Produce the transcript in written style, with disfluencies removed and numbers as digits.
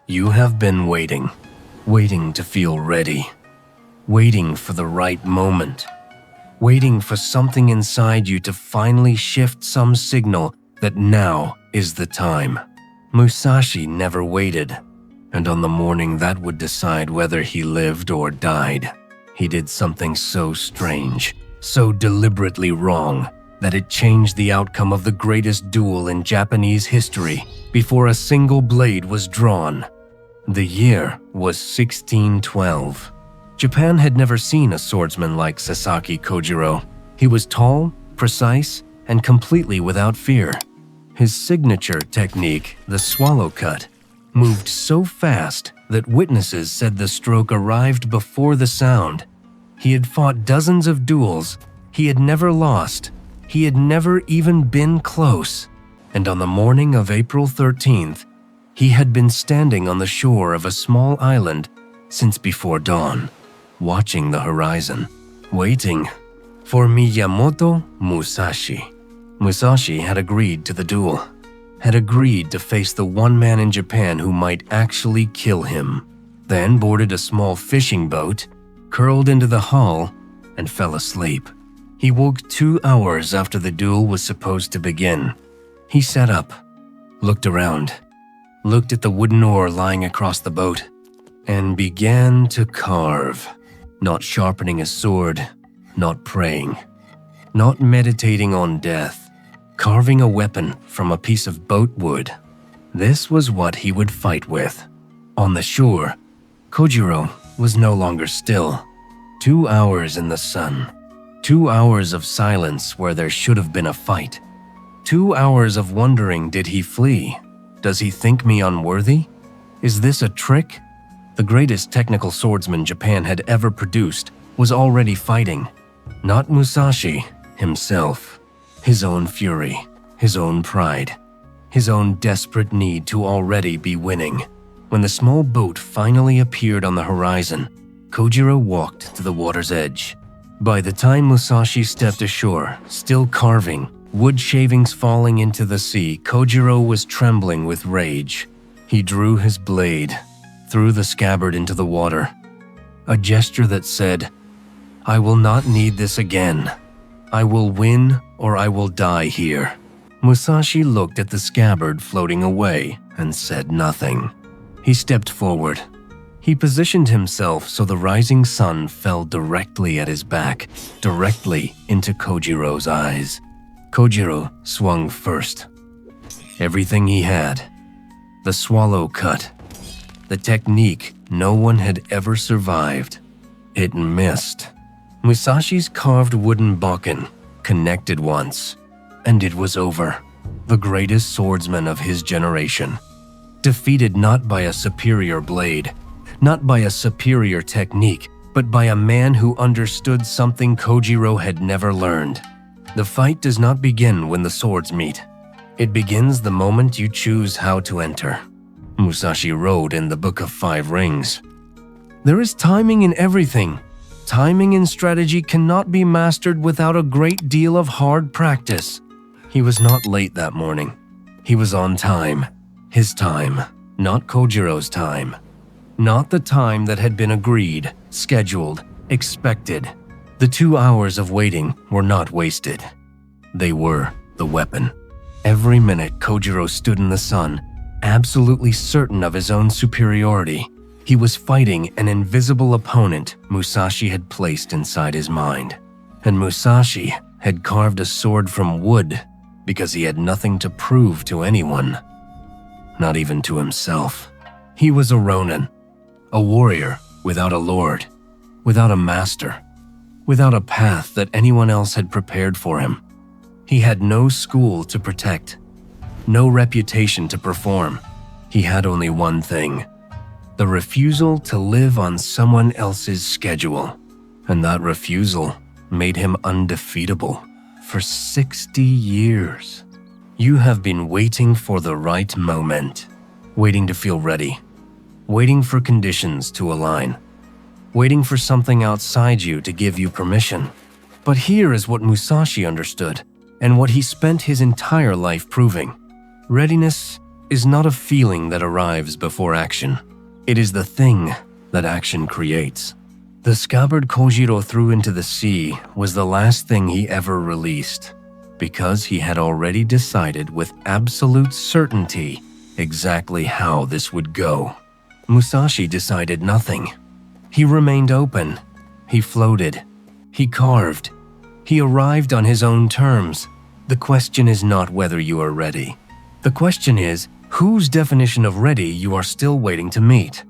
You have been waiting, waiting to feel ready, waiting for the right moment, waiting for something inside you to finally shift some signal that now is the time. Musashi never waited, and on the morning that would decide whether he lived or died, he did something so strange, so deliberately wrong, that it changed the outcome of the greatest duel in Japanese history before a single blade was drawn. The year was 1612. Japan had never seen a swordsman like Sasaki Kojiro. He was tall, precise, and completely without fear. His signature technique, the swallow cut, moved so fast that witnesses said the stroke arrived before the sound. He had fought dozens of duels. He had never lost. He had never even been close. And on the morning of April 13th, he had been standing on the shore of a small island since before dawn, watching the horizon, waiting for Miyamoto Musashi. Musashi had agreed to the duel, had agreed to face the one man in Japan who might actually kill him, then boarded a small fishing boat, curled into the hull, and fell asleep. He woke 2 hours after the duel was supposed to begin. He sat up, looked around, looked at the wooden oar lying across the boat, and began to carve, not sharpening a sword, not praying, not meditating on death, carving a weapon from a piece of boat wood. This was what he would fight with. On the shore, Kojiro was no longer still. 2 hours in the sun. 2 hours of silence where there should have been a fight. 2 hours of wondering, did he flee? Does he think me unworthy? Is this a trick? The greatest technical swordsman Japan had ever produced was already fighting. Not Musashi himself. His own fury, his own pride, his own desperate need to already be winning. When the small boat finally appeared on the horizon, Kojiro walked to the water's edge. By the time Musashi stepped ashore, still carving, wood shavings falling into the sea, Kojiro was trembling with rage. He drew his blade, threw the scabbard into the water. A gesture that said, "I will not need this again. I will win or I will die here." Musashi looked at the scabbard floating away and said nothing. He stepped forward. He positioned himself so the rising sun fell directly at his back, directly into Kojiro's eyes. Kojiro swung first. Everything he had. The swallow cut. The technique no one had ever survived. It missed. Musashi's carved wooden bokken connected once, and it was over. The greatest swordsman of his generation. Defeated not by a superior blade, not by a superior technique, but by a man who understood something Kojiro had never learned. The fight does not begin when the swords meet. It begins the moment you choose how to enter. Musashi wrote in the Book of Five Rings. There is timing in everything. Timing and strategy cannot be mastered without a great deal of hard practice. He was not late that morning. He was on time. His time, not Kojiro's time. Not the time that had been agreed, scheduled, expected. The 2 hours of waiting were not wasted. They were the weapon. Every minute Kojiro stood in the sun, absolutely certain of his own superiority. He was fighting an invisible opponent Musashi had placed inside his mind. And Musashi had carved a sword from wood because he had nothing to prove to anyone. Not even to himself. He was a Ronin, a warrior without a lord, without a master, without a path that anyone else had prepared for him. He had no school to protect, no reputation to perform. He had only one thing, the refusal to live on someone else's schedule. And that refusal made him undefeatable for 60 years. You have been waiting for the right moment, waiting to feel ready, waiting for conditions to align, waiting for something outside you to give you permission. But here is what Musashi understood, and what he spent his entire life proving. Readiness is not a feeling that arrives before action. It is the thing that action creates. The scabbard Kojiro threw into the sea was the last thing he ever released, because he had already decided with absolute certainty exactly how this would go. Musashi decided nothing. He remained open. He floated. He carved. He arrived on his own terms. The question is not whether you are ready. The question is whose definition of ready you are still waiting to meet.